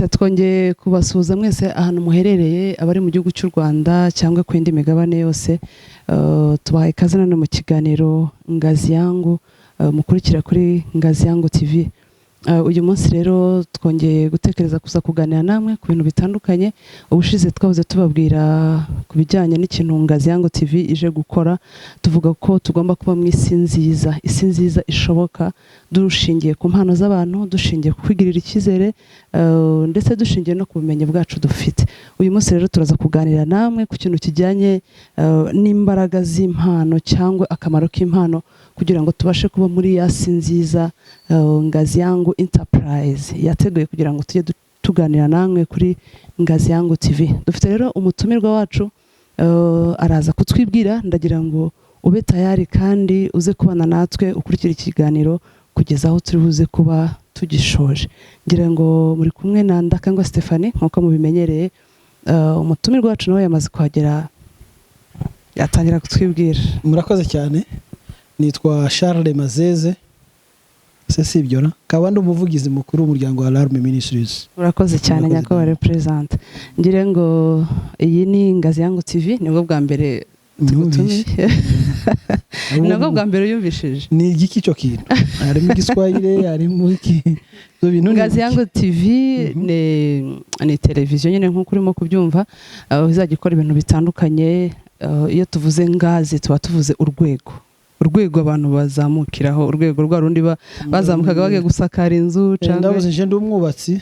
twongeye kubasuhuza mwese ahantu muherereye abari mu gihugu cy'u Rwanda cyangwa ku yindi migabane yose. Tubahaye ikaze none mu kiganiro Ngazi yangu, mukurikira kuri Ngazi yangu TV. Uyu munsi rero twongeye gutekereza kuza kuganira namwe ku bintu bitandukanye. Ubushize twavuze tubabwira ku bijyanye n'ikintu Ngazi yangu TV ije gukora. Tuvuga ko tugomba kuba mu isi nziza ishoboka, dushingiye ku mpano z'abantu, dushingiye ku kwigirira icyizere, ndetse dushingiye no ku bumenyi bwacu dufite. Uyu munsi rero turaza kuganira namwe ku kintu kijyanye n'imbaraga z'impano cyangwa akamaro k'impano kugira ngo tubashe kuba muri yasi nziza. Ngazi yangu Enterprise yateguye kugira ngo tujye tuganira namwe kuri Ngazi yangu TV. Dufite rero umutumirwa wacu, araza kutwibwira. Ndagira ngo ube tayari kandi uze kubana natwe ukurikira ikiganiro kugeza aho turi buze kuba tugishoje. Ngira ngo muri kumwe na Ndakangwa Stephanie nkuko mubimenyereye. Umutumirwa wacu nawe yamaze kuhagera, yatangira kutwibwira. Murakoze cyane. Nitwa Charles Mazeze, sibyo kabandi umuvugizi mukuru w'umuryango wa Alarme Ministries. Urakoze cyane nyakubahwa represent. Ngire ngo iyi ni Ngazi yangu TV, nibwo bwa mbere tugutumiye. Nabwo bwa mbere yumvishije. Ni igiki cyo kintu? Harimo igiswahili, harimo iki? Ngazi yangu TV ni televiziyo nyine nkuko urimo kubyumva, izajya ikora ibintu bitandukanye. Iyo tuvuze Ngazi tuba tuvuze urwego abantu bazamukiraho, urwego rwa rundi bazamukaga bagiye gusakara inzu cyangwa ndavuze je ndi umwubatsi.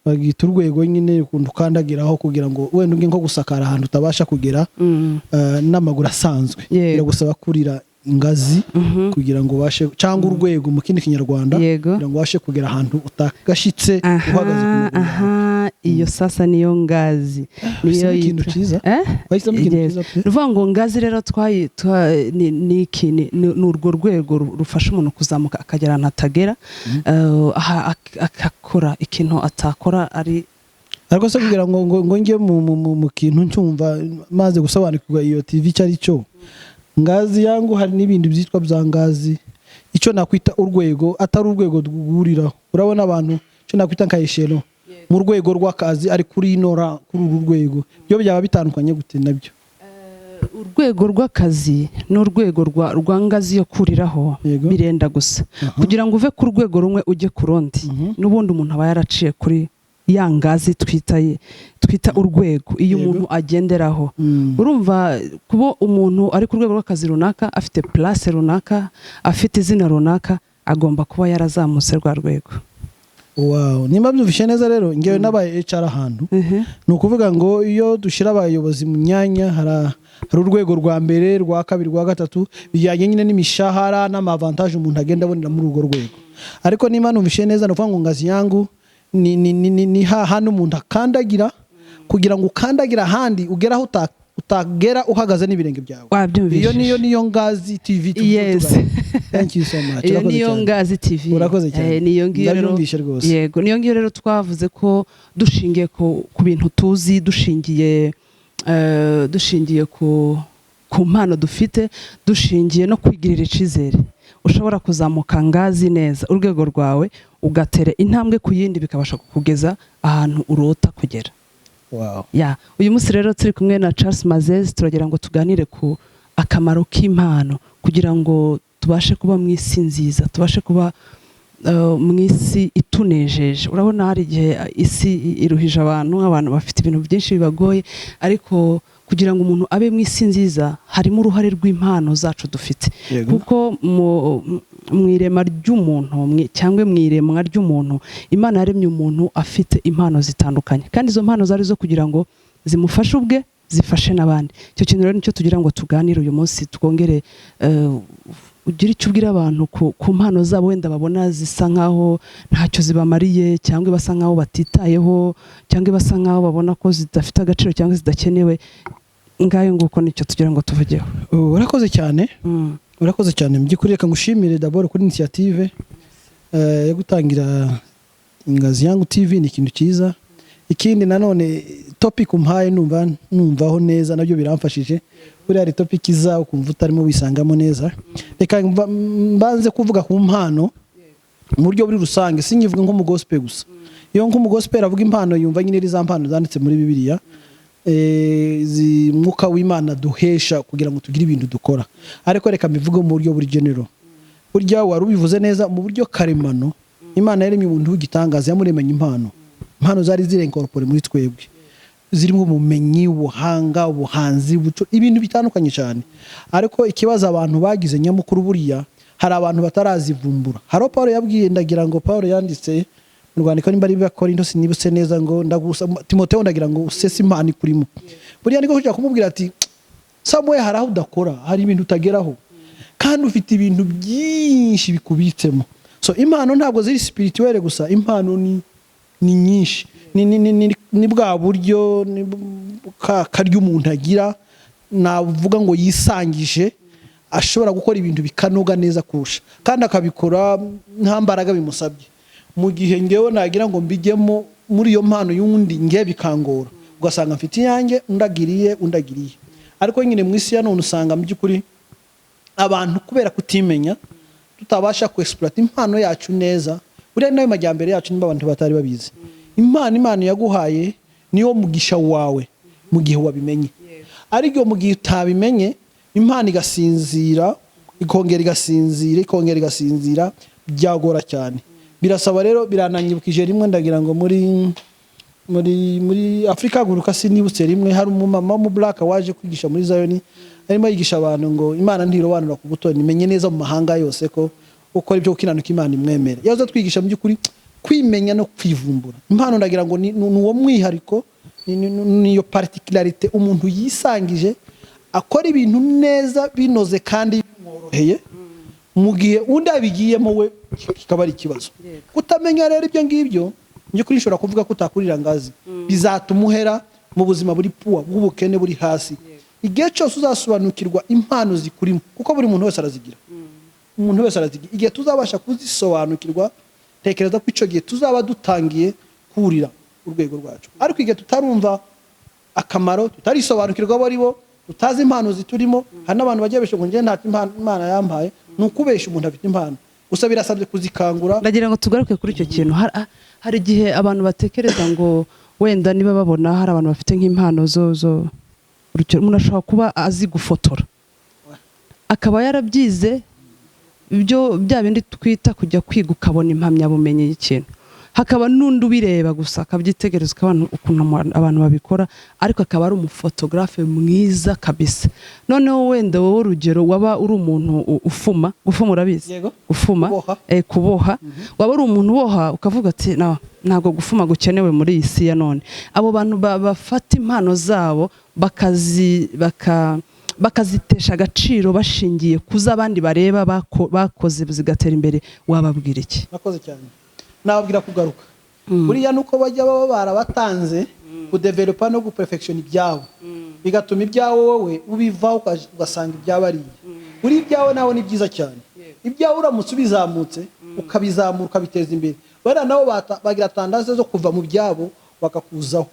Bagita urwego nyine ukandagiraho kugira ngo wenda nko gusakara ahantu utabasha kugera n'amaguru asanzwe. Biragusaba kurira ingazi kugira ngo bashe cyangwa urwego mu kindi kinyarwanda kugira ngo bashe kugera ahantu utagashitse uhagaze ku muguru. Iyo sasa niyo Ngazi, niyo ikintu cyiza. Bahisemo ikintu cyiza. Ruvuga ngo Ngazi rero ni urwo rwego rufasha umuntu kuzamuka akagera ahantu atagera, akakora ikintu atakora ariko se kugira ngo njye mu kintu ncyumva maze gusobanukirwa iyo TV cyari cyo. Ngazi yangu hari n'ibindi byitwa bya Ngazi. Icyo nakwita urwego atari urwego rwuriraho. Urabona abantu cyo nakwita nkayishero mu rwego rw'akazi ari kuri inora kuri uru rwego. Byo byaba bitandukanye gute nabyo? Urwego rw'akazi n'urwego rwa Ngazi yo kuriraho birenda gusa. Kugira ngo uve ku rwego rumwe ujye ku rundi, n'ubundi umuntu aba yaraciye kuri ya Ngazi twita urwego iyo umuntu agenderaho. Urumva kuba umuntu ari ku rwego rw'akazi runaka, afite place runaka, afite izina runaka, agomba kuba yarazamutse rwa rwego. Wow, nimba byumvishe neza rero ngewe nabaye HR ahantu. No kuvuga ngo iyo dushira abayobozi mu myanya hari urwego rwa mbere, rwa kabiri, rwa gatatu, bijyanye nyine n'imishahara n'amavantage umuntu agenda abonera muri urwo rwego. Ariko nimba numvishe neza no kuvuga ngo Ngazi yangu ni hano umuntu akandagira kugira ngo ukandagira ahandi ugeraho utagera uhagaze n'ibirenge byawe. Iyo niyo Ngazi TV. Yes. Thank you so much. Niyo Ngazi TV. Urakoze cyane. Niyo ngiyo rero. Yego, niyo ngiyo rero twavuze ko dushingiye ku bintu tuzi, dushingiye ku mpano dufite, dushingiye no kwigirira icyizere. Ushobora kuzamuka Ngazi neza urwego rwawe ugatera intambwe ku yindi bikabasha kukugeza ahantu urota kugera. Wow. Uyu munsi rero turi kumwe na Charles Mazeze, turagira ngo tuganire ku akamaro k'impano kugira ngo tubashe kuba mu isi nziza, tubashe kuba mu isi itunejeje. Urabona hari igihe isi iruhije abantu bafite ibintu byinshi bibagoye, ariko kugira ngo umuntu abe mu isi nziza harimo uruhare rw'impano zacu dufite. Kuko mu irema ry'umuntu cyangwa mu iremwa ry'umuntu, Imana yaremye umuntu afite impano zitandukanye, kandi izo mpano zari zo kugira ngo zimufashe ubwe, zifashe n'abandi. Icyo kintu rero nicyo tugira ngo tuganire uyu munsi, twongere ugira icyo ubwira abantu ku mpano zabo wenda babona zisa nkaho ntacyo zibamariye, cyangwa basa nkaho batitayeho, cyangwa basa nkaho babona ko zidafite agaciro cyangwa zidakenewe. Ngayo nguko nicyo tugira ngo tuvugeho. Urakoze cyane. Urakoze cyane. Mbyikuri reka ngushimire d'abord kuri initiative yo gutangira Ngazi yangu TV ni ikintu cyiza. Ikindi nanone topic umpaye numvaho neza nabyo biramfashije. Buri ari topic iza ukumva utarimo wisangamo neza. Reka mbanze kuvuga ku mpano mu buryo buri rusange, sinyivuga nko mu gospel gusa. Iyo nko mu gospel avuga impano yumva nyine ari za mpano zanditse muri Bibiliya. Mwuka w'Imana duhesha kugira ngo tugire ibintu dukora. Ariko reka mbivuge mu buryo buri general. Burya wari ubivuze neza mu buryo karemano. Imana yaremye umuntu w'igitangaza, yamuremanye impano. Impano zari zirenkorpore muri twebwe. Zirimo ubumenyi, ubuhanga, ubuhanzi, ibintu bitandukanye cyane. Ariko ikibazo abantu bagize nyamukuru buriya hari abantu batarazivumbura. Haro Paulo yabwiye, ndagira ngo Paulo yanditse mu rwandiko nimba ari Korinto sinibuse neza ngo ndagusa Timotheo, ndagira ngo usese impano ikurimo. Buriya niko kujya kumubwira ati Samuel, hari aho udakora, hari ibintu utageraho kandi ufite ibintu byinshi bikubitsemo. So impano ntabwo ziri spirituelle gusa, impano ni nyinshi. Ni bwa buryo karya umuntu agira, navuga ngo yisangije, ashobora gukora ibintu bikanoga neza kurusha kandi akabikora nta mbaraga bimusabye. Mu gihe ngewe nagira ngo mbijyemo muri iyo mpano y'undi nge bikangora, ugasanga mfite yanjye undagiriye. Ariko nyine mu isi ya none usanga mu by'ukuri abantu kubera kutimenya tutabasha kuexploit impano yacu neza. Buriya nayo majyambere yacu nimba abantu batari babizi. Imana yaguhaye niyo mugisha wawe mu gihe wabimenye. Ariko mu gihe utabimenye, impano igasinzira, ikongera igasinzira, byagora cyane. Birasaba rero, birananyibukije rimwe, ndagira ngo muri Afrika guruka sinibutse rimwe, hari umumama mu black waje kwigisha muri Zion, arimo yigisha abantu ngo Imana ntirobanura ku butoni, menye neza mu mahanga yose ko ukora ibyo ukinanuka Imana imwemere. Yaza twigisha mu by'ukuri kwimenya no kwivumbura. Impano ndagira ngo ni uwo mwihariko, niyo particularité umuntu yisangije, akora ibintu neza binoze kandi bimworoheye, mu gihe undi abigiyemo we kikaba ari ikibazo. Kutamenya rero ibyo ngibyo njye kuri nshobora kuvuga ko utakurira Ngazi, bizatuma uhera mu buzima buri puwa, bw'ubukene buri hasi. Igihe cyose uzasobanukirwa impano zikurimo, kuko buri muntu wese arazigira. Igihe tuzabasha kuzisobanukirwa, tekereza ko icyo gihe tuzaba dutangiye kurira urwego rwacu. Ariko igihe tutarumva akamaro, tutarisobanukirwa abo ari bo, tutazi impano ziturimo, hari n'abantu bagiye besho ngo nje nta Imana yampaye, nukubesha umuntu afite impano. Gusa birasabye kuzikangura. Ndagira ngo tugaruke kuri icyo kintu. Hari igihe abantu batekereza ngo wenda niba babona hari abantu bafite nk'impano zo umuntu ashobora kuba azi gufotora, akaba yarabyize ibyo bya bindi twita kujya kwiga ukabona impamyabumenyi y'ikintu. Hakaba n'undi ubireba gusa akabyitegereza ukuntu abantu babikora, ariko akaba ari umufotographe mwiza kabisa. Noneho wenda wowe urugero waba uri umuntu gufuma urabizi, kuboha, waba uri umuntu uboha ukavuga ati ntabwo gufuma gukenewe muri iyi si ya none. Abo bantu bafata impano zabo bakazitesha agaciro bashingiye kuza abandi bareba bakoze zigatera imbere, wababwira iki? Nakoze cyane. Nababwira kugaruka. Buriya nuko bajya baba barabatanze kudevelopa no guperfection ibyabo, bigatuma ibyawe wowe ubivaho ugasanga ibyaba ari uri ibyawe nawe ni byiza cyane. Ibyawe uramutse ubizamutse ukabizamura ukabiteza imbere, bana nabo bagira tandaze zo kuva mu byabo bakakuzaho.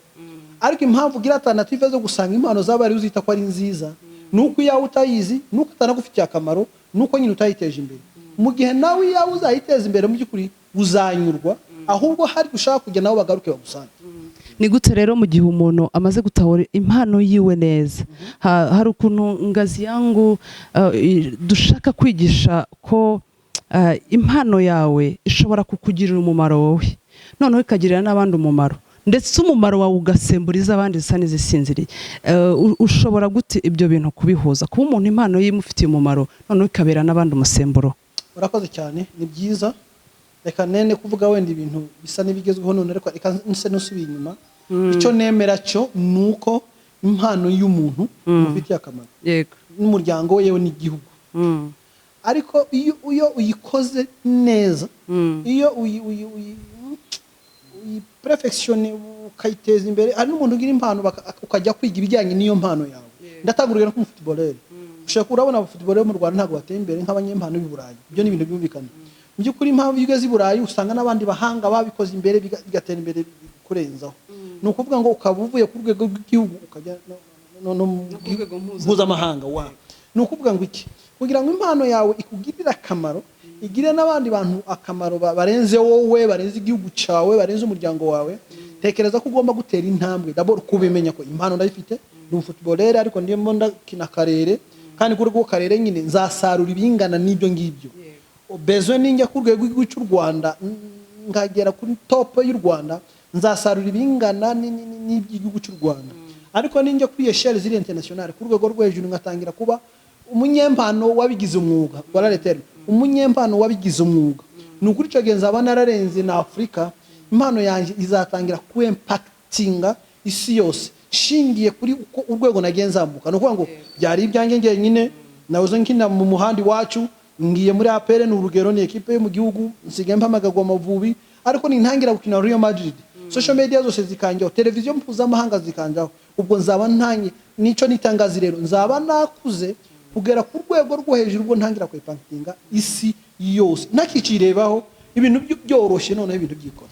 Ariko impamvu ugira alternative zo gusanga impano z'abari uzita ko ari nziza, nuko yawe utayizi, nuko utanagufitiye akamaro, nuko nyine utayiteje imbere. Mu gihe nawe yawe uzayiteza imbere mu by'ukuri uzanyurwa, ahubwo hari gushaka kujya nawe bagaruke bagusanga. Ni gute rero mu gihe umuntu amaze gutahura impano yiwe neza, hari ukuntu Ngazi yangu dushaka kwigisha ko impano yawe ishobora kukugirira umumaro wowe, noneho ikagirira n'abandi umumaro, ndetse umumaro wawe ugasemburiza abandi zisa n'izisinziriye. Ushobora gute ibyo bintu kubihuza, kuba umuntu impano yimufitiye umumaro noneho ikabera n'abandi umusemburo? Urakoze cyane, ni byiza. Reka nene kuvuga wenda ibintu bisa n'ibigezweho none, ariko reka nse nusubiye inyuma. Icyo nemera cyo nuko impano y'umuntu ufitiye akamaro, yego, n'umuryango we yewe n'igihugu. Ariko iyo uyikoze neza, iyo perfection ukayiteza imbere, ari n'umuntu ugira impano ukajya kwiga ibijyanye n'iyo mpano yawe. Ndatangurira nk'umufootballer. Ushaka urabona abafootballer mu Rwanda ntago bateye imbere nk'abanyempano b'i Burayi. Ibyo ni ibintu byumvikana. by'ukuri impamvu y'ugeze Burayi usanga n'abandi bahanga babikoze imbere bigatera imbere kurenzaho ni ukuvuga ngo ukaba uvuye ku rwego rw'igihugu ukajya no mpuzamahanga ni ukuvuga ngo iki kugira ngo impano yawe ikugirire akamaro igire n'abandi bantu akamaro barenze wowe barenze igihugu cyawe barenze umuryango wawe tekereza ko ugomba gutera intambwe d'abord kubimenya ko impano ndayifite ni umufootballer ariko ndimo ndakina karere kandi kuri rwo karere nyine nzasarura ibingana n'ibyo ngibyo bezo ninjya ku rwego rw'igihugu Rwanda ngagera kuri top y'u Rwanda nzasarura ibingana n'iby'igihugu cy'u Rwanda ariko ninjya kuri eshelle ziri international ku rwego rwo hejuru ngatangira kuba umunyempano wabigize umwuga wararetera umunyempano wabigize umwuga nukuri cyo genza abana nararenze na Afrika impano yanjye izatangira ku impactinga isi yose shingiye kuri uko urwego nagenzamuka no kuvuga ngo byari ibyanjye ngenyine nazo nkina mu muhandi wacu ngiye muri APR n'urugero ni equipe yo mu gihugu nsigaye mpamagagwa Amavubi ariko ni ntangira gukina Real Madrid social media zose zikanjaho televiziyo mpuzamahanga zikanjaho ubwo nzaba ntanye nico nitangazi rero nzaba nakuze kugera ku rwego rwo hejuru ubwo ntangira kwepantinga isi yose nakicirebaho ibintu byoroshye none ibintu byikora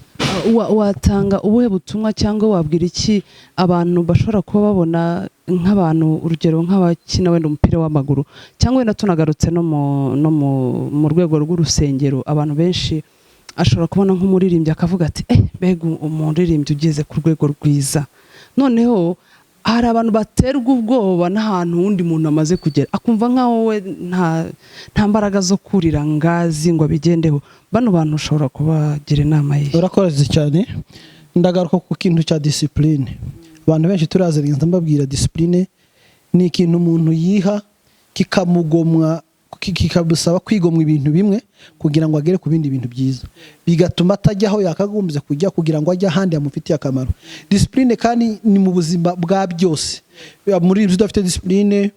watanga ubuhe butumwa cyangwa wabwira iki abantu bashobora kuba babona nk'abantu urugero nk'abakina wenda umupira w'amaguru cyangwa wenda tunagarutse no mu rwego rw'urusengero abantu benshi ashobora kubona nk'umuririmbyi akavuga ati mbega umuririmbyi ugeze ku rwego rwiza noneho hari abantu baterwa ubwoba n'ahantu undi muntu amaze kugera akumva nkaho we nta mbaraga zo kurira Ngazi ngo abigendeho bano bantu ushobora kubagira inama ye urakoze cyane ndagaruka ku kintu cya discipline abantu benshi turazirinda mbabwira discipline ni ikintu umuntu yiha kikamugomwa kikabusaba kwigomwa ibintu bimwe kugira ngo agere ku bindi bintu byiza bigatuma atajyaho yakagombye kujya kugira ngo ajye ahandi yamufitiye akamaro discipline kandi ni mu buzima bwa byose muri ibyo udafite discipline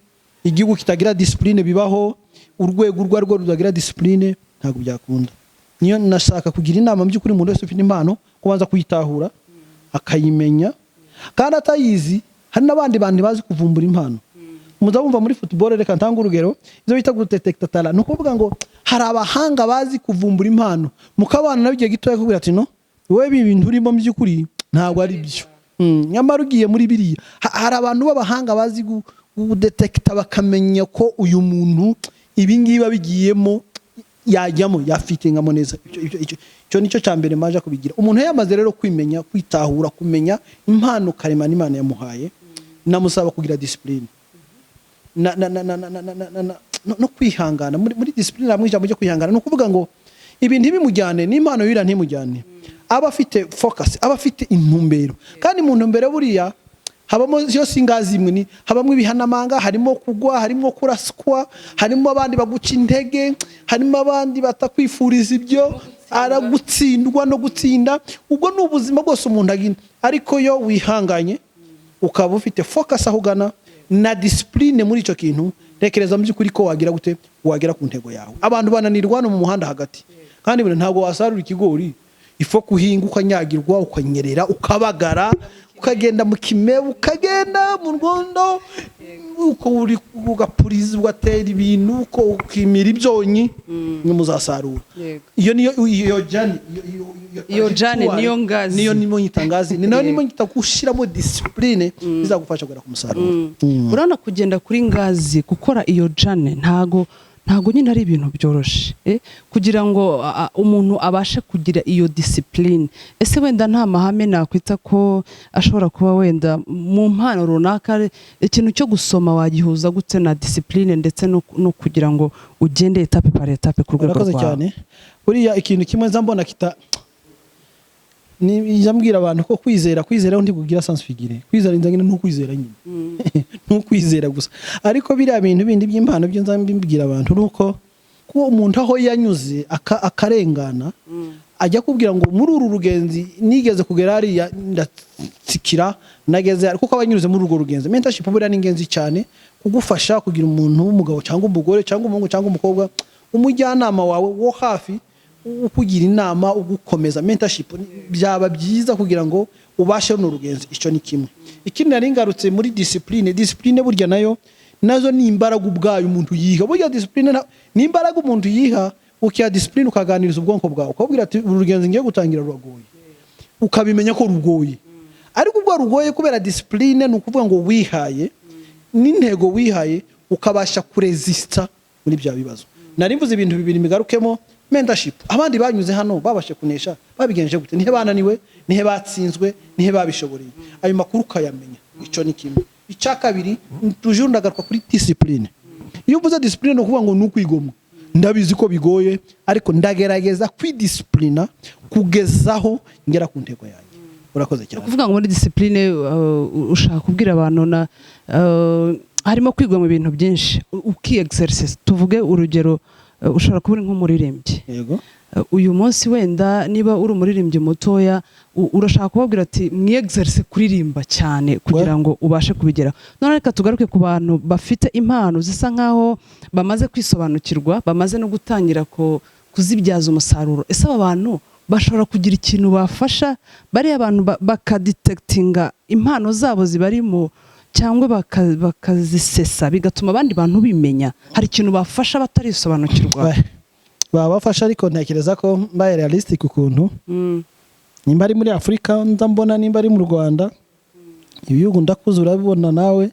igihugu kitagira discipline bibaho urwego rwo rudagira discipline ntabwo byakunda niyo nashaka kugira inama by'ukuri umuntu wese ufite impano kubanza kuyitahura akayimenya kandi atayizi hari n'abandi bantu bazi kuvumbura impano muzabumva muri football reka ntanga urugero izo bita guteta talent no kuvuga ngo hari abahanga bazi kuvumbura impano mukabana nabigiye gitoya kubwira ati no wewe ibintu urimo by'ukuri ntabwo ari byo nyamara ugiye muri biriya hari abantu b'abahanga bazi gudetecta bakamenya ko uyu muntu ibingiba bigiyemo yajyamo yafitingamo neza icyo nicyo cyambere maje kubigira umuntu yamaze rero kwimenya kwitahura kumenya impano karemana Imana yamuhaye namusaba kugira discipline no kwihangana muri discipline ramwe ijambo ryo kwihangana no kuvuga ngo ibintu bimujyane n'impano yira ntimujyane aba afite focus aba afite intumbero kandi mu ntumbero buriya habamo yo singazi imwe ni habamo ibihanamanga harimo kugwa harimo kuraswa harimo abandi baguca intege harimo abandi batakwifuriza ibyo aragutsindwa no gutsinda ubwo n'ubuzima bwose umuntu agina ariko yo wihanganye ukaba ufite focus ahugana na discipline muri ico kintu tekereza mu byukuri ko wagira gute wagera ku ntego yawe abantu bananirwa no mu muhanda hagati kandi bino ntabwo wasarura ikigori ifo kuhinga ukanyagirwa ukanyerera ukabagara ukagenda mu kime ukagenda mu rwondo uko uri ugapuriza ugatera ibintu uko ukimira ibyonyi muzasarura iyo jani niyo Ngazi niyo nimo nyitangazi ni nayo nimo nyitagushiramo discipline izagufasha kugera ku musaruro urana kugenda kuri Ngazi gukora iyo jane ntago nyine ari ibintu byoroshe kugira ngo umuntu abashe kugira iyo discipline ese wenda nta mahame nakwita ko ashobora kuba wenda mu mpano runaka ikintu cyo gusoma wagihuza gute na discipline ndetse no kugira ngo ugende etape par etape ku rwego rwawe cyane buriya ikintu kimwe nzambona kita ni yambwira abantu ko kwizera ndi kugira sans figure kwizera inzangine no kwizera nyine no kwizera gusa ariko biriya bintu bindi by'impano byo nzambibwira abantu nuko ko umuntu aho yanyuze akarengana ajya kubwira ngo muri uru rugenzi nigeze kugera ari ndatsikira nageze ariko ko abanyuze muri urwo rugenzi mentorship buriya ni ingenzi cyane kugufasha kugira umuntu w'umugabo cyangwa umugore cyangwa umuhungu cyangwa umukobwa umujyanama wawe wo hafi ukugira inama ugukomeza mentorship byaba byiza kugira ngo ubashe no rugenzi icyo ni kimwe ikindi nari ngarutse muri discipline burya nazo ni imbaraga ubwayo umuntu yiha burya discipline ni imbaraga umuntu yiha ukiya discipline ukaganiriza ubwonko bwawe ukabwira ati urugenzi ngiye gutangira ruragoye ukabimenya ko rugoye ariko ubwo rugoye kubera discipline nukuvuga ngo wihaye n'intego wihaye ukabasha kuresista muri bya bibazo nari mvuze ibintu bibiri migarukemo mentorship abandi banyuze hano babashe kunesha babigenje gute nihe bananiwe nihe batsinzwe nihe babishoboreye ayo makuru kayamenya ico ni kimwe icya kabiri toujours ndagaruka kuri discipline iyo uvuze discipline no kuvuga ngo nukwigomwa ndabizi ko bigoye ariko ndagerageza kwidisciplina kugezaho ngera ku ntego yanjye urakoze cyane kuvuga ngo muri discipline ushaka kubwira abantu na harimo kwigwa mu bintu byinshi uki exercise tuvuge urugero ushobora kuba uri nk'umuririmbyi yego uyu munsi wenda niba uri umuririmbyi mutoya urashaka kubabwira ati mwi exercise kuririmba cyane kugira ngo ubashe kubigera none reka tugaruke ku bantu bafite impano zisa nkaho bamaze kwisobanukirwa bamaze no gutangira kuzibyaza umusaruro ese aba bantu bashobora kugira ikintu bafasha bari abantu bakadetectinga impano zabo zibarimo cyangwa bakazisesa bigatuma abandi bantu bimenya hari ikintu bafasha batarisobanukirwa babafasha ariko ntekereza ko mbaye realistic ukuntu nimba ari muri Afrika ndambona nimba ari mu Rwanda ibihugu ndakuze urabibona nawe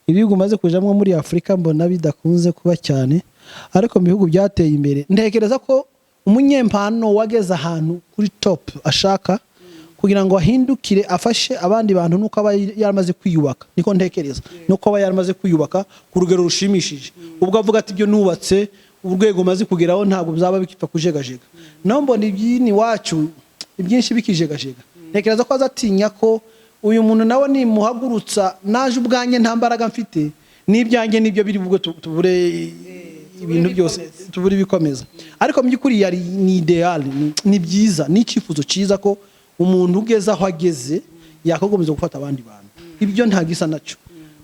ibihugu maze kujamwe muri Afrika mbona bidakunze kuba cyane ariko mu bihugu byateye imbere ntekereza ko umunyempano wageze ahantu kuri top ashaka kugira ngo ahindukire afashe abandi bantu nuko aba yaramaze kwiyubaka niko ntekereza nuko aba yaramaze kwiyubaka ku rugero rushimishije ubwo avuga ati byo nubatse urwego maze kugeraho ntabwo bizaba bikipfa kujegajega no mbona ibyini wacu ibyinshi bikijegajega ntekereza ko azatinya ko uyu muntu nawe ni muhagurutsa naje ubwanye nta mbaraga mfite n'ibyanjye nibyo biri bubwo tubure ibintu byose tubure bikomeza ariko mu byukuri yari ni ideal ni byiza ni icyifuzo cyiza ko umuntu ugeze aho ageze yakagomeza gufata abandi bantu ibyo nta gisa naco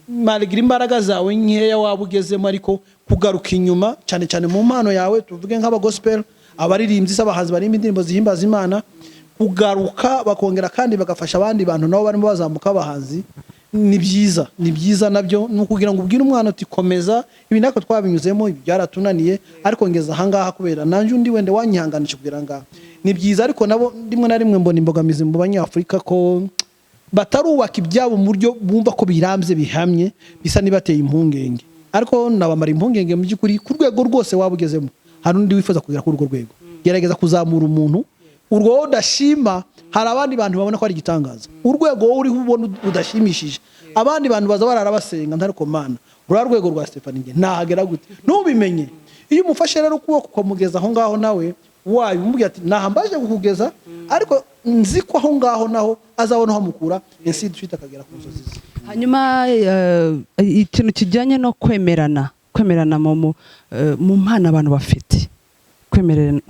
malgré imbaraga zawe nkeya waba ugezemo ariko kugaruka inyuma cyane cyane mu mpano yawe tuvuge nk'aba gospel abaririmbyi s'abahanzi barimba indirimbo zihimbaza Imana kugaruka bakongera kandi bagafasha abandi bantu nabo barimo bazamuka abahanzi ni byiza nabyo nukugira ngo ubwire umwana uti komeza ibi nako twabinyuzemo byaratunaniye ariko ngeza ahangaha kubera nanje undi wende wanyihanganisha kugira ngaha ni byiza ariko nabo rimwe na rimwe mbona imbogamizi mu banyafrika ko batarubaka ibyabo mu buryo bumva ko birambye bihamye bisa nibateye impungenge ariko nabamara impungenge mu byukuri ku rwego rwose wabugezemo hari undi wifuza kugera ku rwo rwego gerageza kuzamura umuntu urwo udashima hari abandi bantu babona ko ari igitangaza urwego wowe uri ubona udashimishije abandi bantu baza bararabasenga ntariko mana ura rwego rwa Stefani nge nahagera gute nubimenye iyo umufashe rero kuboko kumugeza aho ngaho nawe wayo umubwira ati nahambaje kukugeza ariko nzi ko aho ngaho naho azabona aho mukura ese twita kagera ku nzozi hanyuma ikintu kijyanye no kwemerana mu mpano abantu bafite kwemerana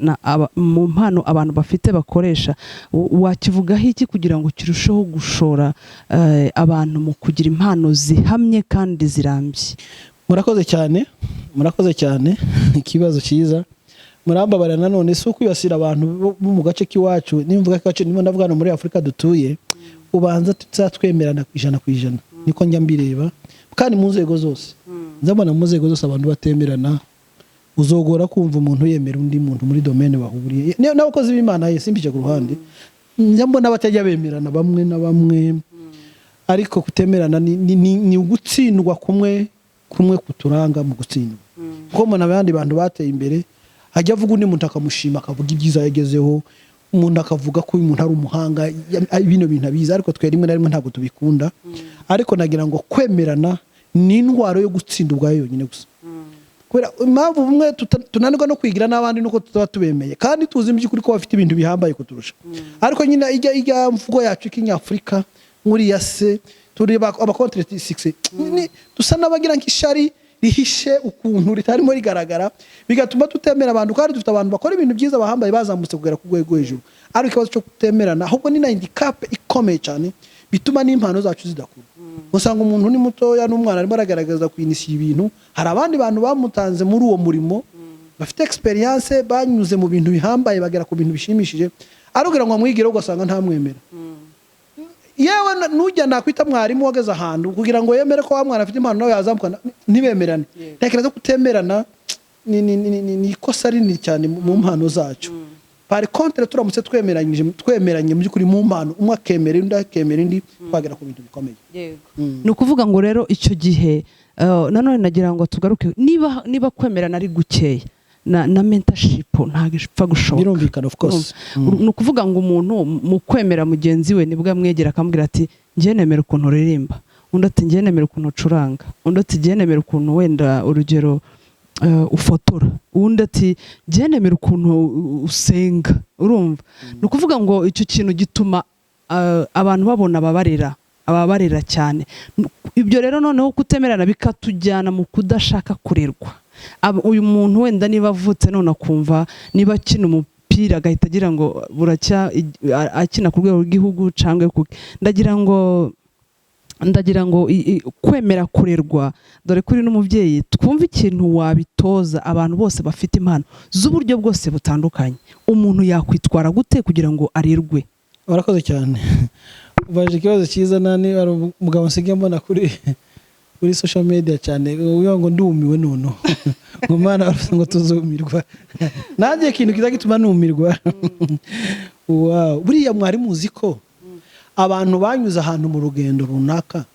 mu mpano abantu bafite bakoresha wakivugaho iki kugira ngo kirusheho gushora abantu mu kugira impano zihamye kandi zirambye murakoze cyane ikibazo cyiza murambabara nanone si ukwibasira abantu bo mu gace k'iwacu nimvuga ko gace ndimo ndavuga no muri Afrika dutuye ubanza tutwemerana ku ijana niko njya mbireba kandi mu nzego zose nzabona mu nzego zose abantu batemerana uzogora kumva umuntu yemera undi muntu muri domaine bahuriye n'abakozi b'Imana simbije ku ruhande njya mbona batajya bemerana bamwe na bamwe ariko kutemerana ni ugutsindwa kumwe kuturanga mu gutsindwa kuko mbona abandi bantu bateye imbere hajya avuga undi muntu akamushima akavuga ibyiza yagezeho umuntu akavuga ko uyu muntu ari umuhanga ibino bintu abiza ariko twe rimwe na rimwe ntabwo tubikunda ariko nagira ngo kwemerana ni indwara yo gutsinda ubwayo yonyine gusa kubera impamvu bumwe tunanirwa no kwigira n'abandi nuko tutaba tubemeye kandi tuzi by'ukuri ko bafite ibintu bihambaye kuturusha ariko nyine ijya mvugo yacu k'inyafrika muri yase tureba abakontre 6 dusa nabagira nk'ishari rihishe ukuntu ritarimo rigaragara bigatuma tutemera abantu kandi dufite abantu bakora ibintu byiza bahambaye bazamutse kugera ku rwego hejuru ariko ikibazo cyo kutemerana ahubwo ni handicap ikomeye cyane bituma n'impano zacu zidakura usanga umuntu ni mutoya n'umwana arimo aragaragaza kwinisiya ibintu hari abandi bantu bamutanze muri uwo murimo bafite experience banyuze mu bintu bihambaye bagera ku bintu bishimishije arugira ngo amwigire ugasanga ntamwemera yewe nujya nakwita mwarimu wageze ahantu kugira ngo yemere ko wa mwana afite impano nawe yazamuka ntibemerane ntekereza kutemerana ni ikosa rinini cyane mu mpano zacu. Par contre turamutse twemeranye mu by'ukuri mu mpano, umwe akemera undi akemera indi, twagera ku bintu bikomeye. Yego. Ni ukuvuga ngo rero icyo gihe nanone nagira ngo tugaruke niba kwemerana ari gukeya na mentorship ntabwo ipfa gushoboka. Birumvikana of course. Ni ukuvuga ngo umuntu mu kwemera mugenzi we nibwo amwegera akamubwira ati njye nemera ukuntu uririmba, undi ati njye nemera ukuntu ucuranga, undi ati njye nemera ukuntu wenda urugero ufotora, undi ati njye nemera ukuntu usenga. Urumva? Ni ukuvuga ngo icyo kintu gituma abantu babona ababarera cyane. Ibyo rero noneho kutemerana bikatujyana mu kudashaka kurerwa. Uyu muntu wenda niba avutse none akumva niba akina umupira agahita agira ngo buracya akina ku rwego rw'igihugu cyangwa ndagira ngo kwemera kurerwa, dore kuri n'umubyeyi twumva ikintu wabitoza abantu bose bafite impano z'uburyo bwose butandukanye. Umuntu yakwitwara gute kugira ngo arerwe? Urakoze cyane. Ubaje ikibazo cyiza. Nani ari umugabo nsigaye mbona kuri social media cyane uyo ngo ndumiwe none ngo mana ngo tuzumirwa. Nanjye ikintu kiza gituma numirwa. Wow, buriya mwari muzi ko abantu banyuze ahantu mu rugendo runaka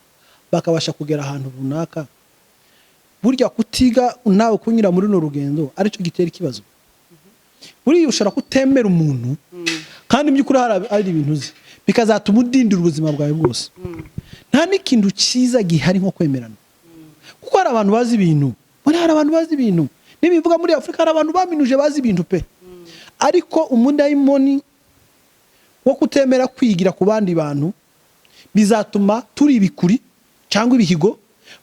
bakabasha kugera ahantu runaka, burya kutiga nawe kunyura muri no rugendo aricyo gitera ikibazo. Buriya ushara kutemera umuntu kandi by'ukuri hari ibintu uzi bikazatuma udindira ubuzima bwawe bwose. Nta n'ikintu cyiza gihari nko kwemerana, kuko hari abantu bazi ibintu. Hari abantu bazi ibintu nibivuga muri Afrika, hari abantu baminuje bazi ibintu pe, ariko umudayimoni wo kutemera kwigira ku bandi bantu bizatuma turi ibikuri cyangwa ibihigo,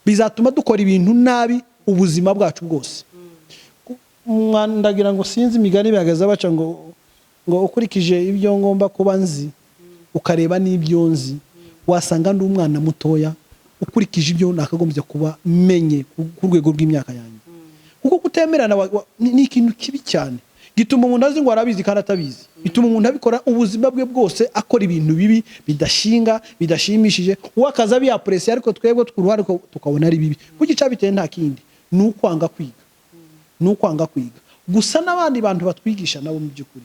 bizatuma dukora ibintu nabi ubuzima bwacu bwose. Ndagira ngo sinzi imigani bihagaze baca ngo ukurikije ibyo ngomba kuba nzi ukareba n'ibyo nzi, wasanga ndi umwana mutoya ukurikije ibyo nakagombye kuba menye ku rwego rw'imyaka yanjye. Kuko kutemerana ni ikintu kibi cyane, gituma umuntu azi ngo arabizi kandi atabizi, bituma umuntu abikora ubuzima bwe bwose akora ibintu bibi bidashinga bidashimishije, uwakaza biyapresi ariko twebwe twuruhare tukabona ari bibi. Kugica biteye nta kindi nukwanga kwiga, gusa n'abandi bantu batwigisha nabo mu by'ukuri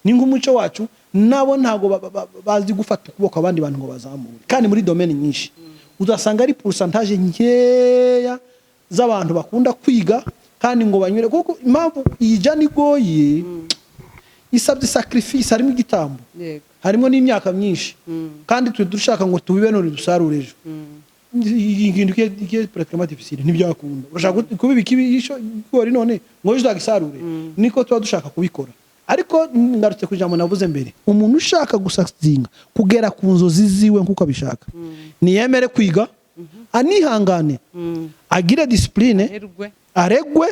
ni nk'umuco wacu, nabo ntago bazi gufata ukuboko abandi bantu ngo bazamure. Kandi muri domaine nyinshi uzasanga ari pourcentage nkeya z'abantu bakunda kwiga kandi ngo banyure, kuko impamvu ijana igoye isabye sacrifice, harimo igitambo, harimo n'imyaka myinshi, kandi twe dushaka ngo tubibe none dusarure ejo. Ikintu kiye pratiquement difficile ntibyakunda. Urashaka kubibika ibigori none ngo ejo uzagisarure, niko tuba dushaka kubikora. Ariko ngarutse kujamo navuze mbere, umuntu ushaka gusazinga kugera ku nzozi ziwe nkuko abishaka, niyemere kwiga, anihangane, agire discipline, aregwe.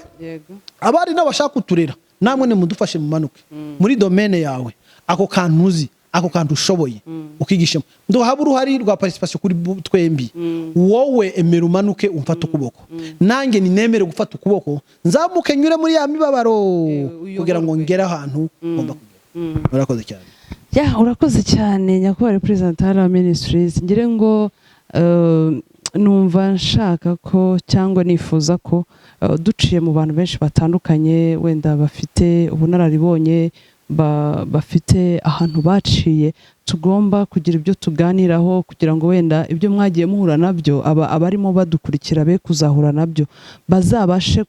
Abari n'abashaka kuturera namwe nimudufashe mu manuke muri domaine yawe, ako kantu uzi, ako kantu ushoboye ukigishemo. Ndo haba uruhari rwa participation kuri twembi. Wowe emera umanuke umfata ukuboko, nanjye ni nemere gufata ukuboko, nzamuke nyure muri ya mibabaro kugira ngo ngere ahantu ngomba kugera. Urakoze cyane. Urakoze cyane nyakubahwa representative wa ministries. Ngire ngo numva nshaka ko cyangwa nifuza ko duciye mu bantu benshi batandukanye wenda bafite ubunararibonye, bafite ahantu baciye, tugomba kugira ibyo tuganiraho kugira ngo wenda ibyo mwagiye muhura nabyo abarimo badukurikira be kuzahura nabyo, bazabashe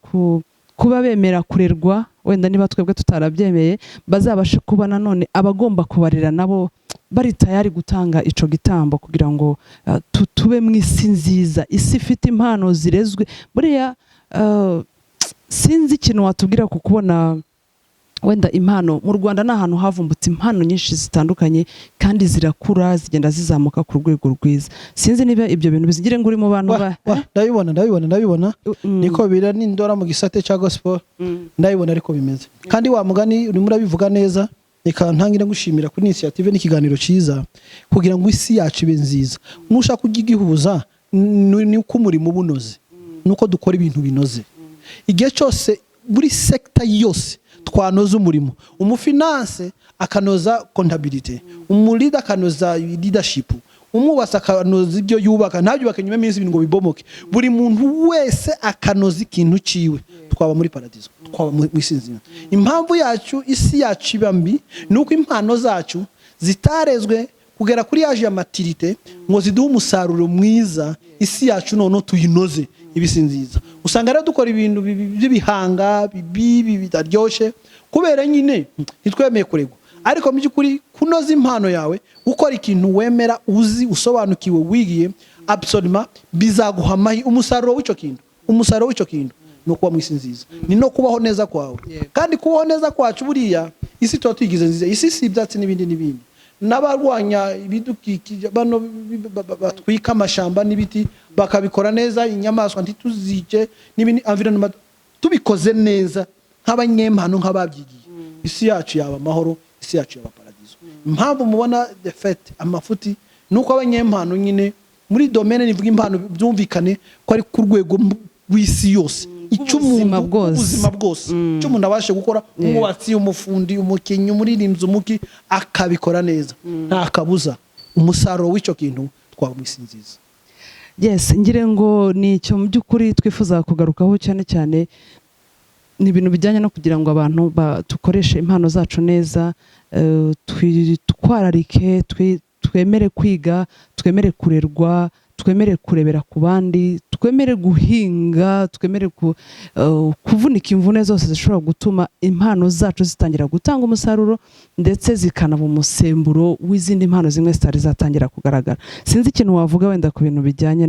kuba bemera kurerwa. Wenda niba twebwe tutarabyemeye, bazabashe kuba nanone abagomba kubarira nabo bari tayari gutanga ico gitambo kugira ngo tube mu isi nziza, isi ifite impano zirezwe. Buriya sinzi ikintu watubwira ku kubona wenda impano mu Rwanda n'ahantu havumbutse impano nyinshi zitandukanye kandi zirakura zigenda zizamuka ku rwego rwiza. Sinzi niba ibyo bintu bizigire ngo uri mu bantu ndabibona niko bira n'indora mu gisate cya gospel, ndabibona ariko bimeze. Kandi wa mugani uri murabivuga neza, reka ntangire gushimira kuri initiative n'ikiganiro cyiza kugira ngo isi yacu ibe nziza. Nushaka kugihuza ni uko umurimo bunoze, nuko dukora ibintu binoze. Igihe cyose buri sector yose twanoza umurimo, umufinance akanoza comptabilité, umulida akanoza leadership, umwubatsi akanoza ibyo yubaka ntabyubake nyuma y'iminsi ibintu ngo bibomoke buri muntu wese akanoza ikintu ciwe twaba muri paradizo twaba mu isi nzima impamvu yacu isi yacu iba mbi nuko impano zacu zitarezwe kugera kuri yaje ya maturite ngo ziduhe umusaruro mwiza isi yacu none tuyinoze ibisi nziza usanga rero dukora ibintu by'ibihanga bibi bitaryoshe kubera nyine ntitwemeye kuregwa ariko mu by'ukuri kunoza impano yawe gukora ikintu wemera uzi usobanukiwe wigiye absolument bizaguha umusaruro w'icyo kintu no kuba mu isi nziza ni no kubaho neza kwawe kandi kubaho neza kwacu buriya isi tuba tuyigize nziza isi si ibyatsi n'ibindi n'abarwanya ibidukikije bano batwika amashamba n'ibiti bakabikora neza inyamaswa ntituzice n'ibindi environment tubikoze neza nk'abanyempano nk'ababyigiye isi yacu yaba amahoro isi yacu yaba paradizo impamvu mubona defete amafuti nuko abanyempano nyine muri domaine nivuga impano byumvikane ko ari ku rwego rw'isi yose ubuzima bwose icyo umuntu abashe gukora umwubatsi umufundi umukinnyi umuririmbyi umuki akabikora neza nta kabuza umusaruro w'icyo kintu twaba mu isi nziza yes ngire ngo ni icyo mu by'ukuri twifuza kugarukaho cyane cyane ni ibintu bijyanye no kugira ngo abantu dukoreshe impano zacu neza twitwararike twemere kwiga twemere kurerwa twemere kurebera ku bandi twemere guhinga twemere kuvunika imvune zose zishobora gutuma impano zacu zitangira gutanga umusaruro ndetse zikanaba umusemburo w'izindi mpano zimwe zitari zatangira kugaragara sinzi ikintu wavuga wenda ku bintu bijyanye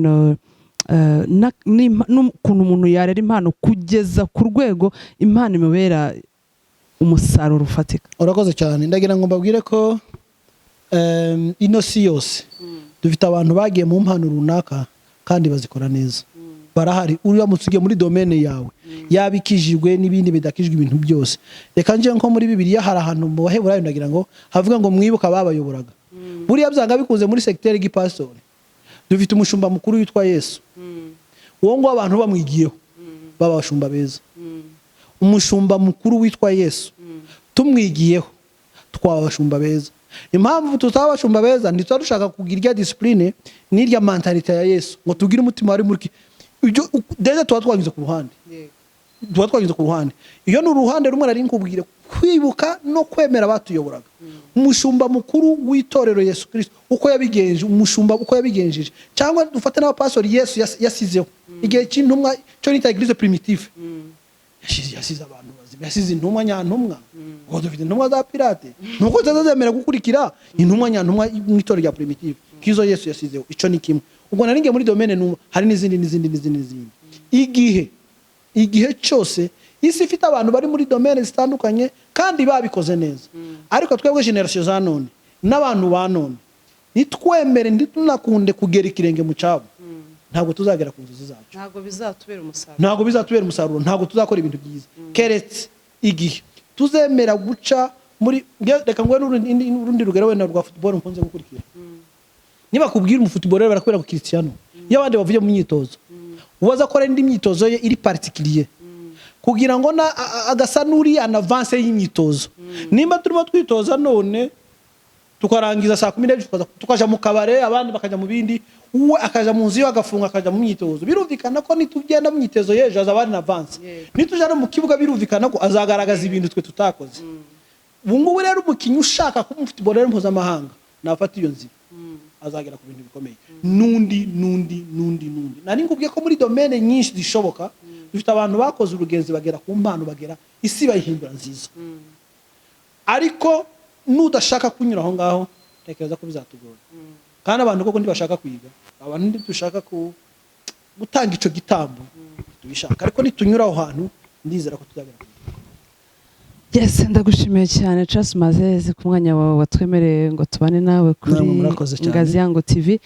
n'ukuntu umuntu yarera impano kugeza ku rwego impano imubera umusaruro ufatika. Urakoze cyane ndagira ngo mbabwire ko ino si yose dufite abantu bagiye mu mpano runaka kandi bazikora neza barahari uramutse ugiye muri domaine yawe yabikijijwe n'ibindi bidakijwe ibintu byose reka nje nko muri Bibiliya hari ahantu mu Baheburayo ndagira ngo havuga ngo mwibuka babayoboraga buriya byanga bikunze muri secteur y'ipastori dufite umushumba mukuru witwa Yesu uwo ngo abantu bamwigiyeho babashumba beza umushumba mukuru witwa Yesu tumwigiyeho twabashumba beza impamvu tutabashumba beza nditwa dushaka kugira irya discipline n'irya mentalite ya Yesu ngo tugire umutima wari muri deje twatwangize ku ruhande iyo ni uruhande rumwe nari nkubwire kwibuka no kwemera batuyoboraga umushumba mukuru w'itorero Yesu Kristo uko yabigenje umushumba uko yabigenjeje cyangwa dufate n'abapastori Yesu yasizeho igihe cy'intumwa cyo nita Eglise primitive yasize abantu bazima yasize intumwa nyantumwa ngo dufite intumwa za pirate nuko tazazemera gukurikira intumwa nyantumwa mu itorero rya primitive kizo Yesu yasizeho ico ni kimwe ubwo naringe muri domaine hari n'izindi igihe cyose isi ifite abantu bari muri domaine zitandukanye kandi babikoze neza ariko twebwe generation za none n'abantu ba none nitwemere nditunakunde kugera ikirenge mu cyabo ntabwo tuzagera ku nzozi zacu ntabwo bizatubera umusaruro ntabwo tuzakora ibintu byiza keretse igihe tuzemera guca muri reka ngo n'urundi rugero wenda rwa football mpunze gukurikira niba kubwira mu football barakubera ku Cristiano iyo abandi bavuye mu myitozo ubaza akora indi myitozo ye iri particulier kugira ngo agasa n'uri anavance y'imyitozo nimba turimo twitoza none tukarangiza saa 12 tukaja mu kabare abandi bakaja mu bindi uwe akaja mu nzu agafunga akaja mu myitozo birumvikana ko nitugenda mu myitozo yeje azabari na avance nitujana mu kibuga birumvikana ko azagaragaza ibintu twe tutakoze bungu rero umukinyi ushaka ko football mpuzamahanga nafata iyo nzira azagera ku bintu bikomeye nundi nari ngubwiye ko muri domaine nyinshi zishoboka dufite abantu bakoze urugenzi bagera ku mpano bagera isi bayihindura nziza ariko nudashaka kunyura aho ngaho tekereza ko bizatugora kandi abantu koko ndibashaka kwiga abantu dushaka gutanga ico gitambo tubishaka ariko nitunyura aho hantu ndizera ko tuzagera. Yes, ndagushimiye cyane Charles Mazeze ku mwanya wawe watwemereye ngo tubane nawe kuri Ngazi yangu TV.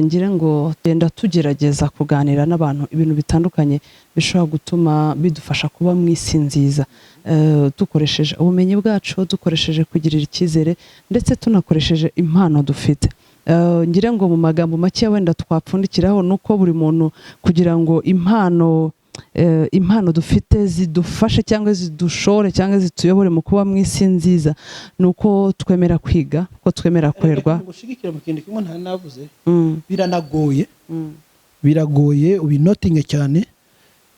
Ngire ngo tenda tugerageza kuganira n'abantu ibintu bitandukanye bishobora gutuma bidufasha kuba mu isi nziza, dukoresheje ubumenyi bwacu, dukoresheje kugirira icyizere ndetse tunakoresheje impano dufite. Ngire ngo mu magambo make wenda twapfundikiraho nuko buri muntu kugira ngo impano impano dufite zidufashe cyangwa zidushore cyangwa zituyobore mu kuba mu isi nziza nuko twemera kwiga ko twemera korerwa gushigikira mu kintu kimwe nta navuze biranagoye biragoye ubinotinge cyane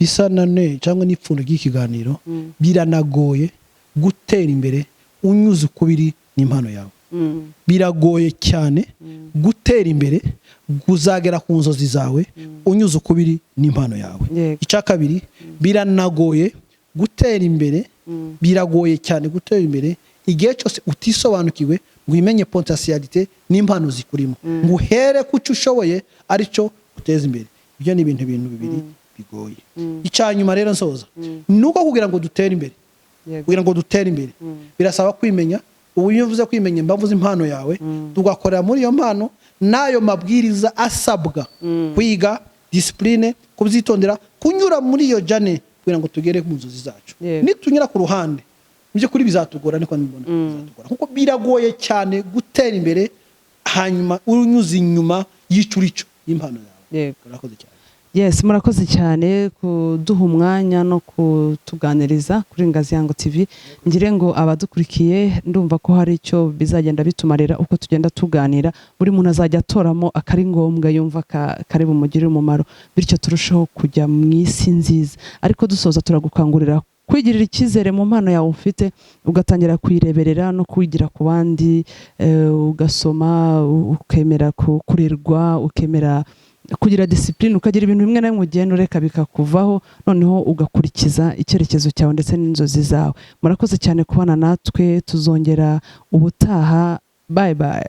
bisa nane cyangwa n'ipfundo ry'ikiganiro biranagoye gutera imbere unyuze ukubiri n'impano yawe biragoye cyane gutera imbere kuzagera ku nzozi zawe unyuze ukubiri n'impano yawe icya kabiri biranagoye gutera imbere biragoye cyane gutera imbere igihe cyose utisobanukiwe ngo umenye potentialite n'impano zikurimo ngo uhere ku cyo ushoboye aricyo uteza imbere ibyo ni ibintu bibiri bigoye icyanyuma rero nsoza nuko kugira ngo dutere imbere birasaba kwimenya ubu iyo uvuze kwimenya mbavuze impano yawe tugakorera muri iyo mpano nayo mabwiriza asabwa kwiga discipline kubyitondera kunyura muri iyo jane kugira ngo tugere mu nzozi zacu nitunyura ku ruhande byo kuri bizatugora niko mbona bizatugora kuko biragoye cyane gutera imbere hanyuma unyuze inyuma y'icurico y'impano yawe urakoze cyane. Yes, murakoze cyane kuduha umwanya no kutuganiriza kuri Ngazi Yangu TV. Ngire ngo abadukurikiye ndumva ko hari icyo bizagenda bitumarira uko tugenda tuganira, buri muntu azajya atoramo akari ngombwa yumva kari bumugirire umumaro, bityo turushaho kujya mu isi nziza. Ariko dusoza turagukangurira kwigirira icyizere mu mpano yawe ufite, ugatangira kuyireberera no kwigira ku bandi, ugasoma, ukemera kurirwa, ukemera kugira discipline, ukagira ibintu bimwe na bimwe ugenda ureka bikakuvaho, noneho ugakurikiza icyerekezo cyawe ndetse n'inzozi zawe. Murakoze cyane kubana natwe, tuzongera ubutaha. Bye bye.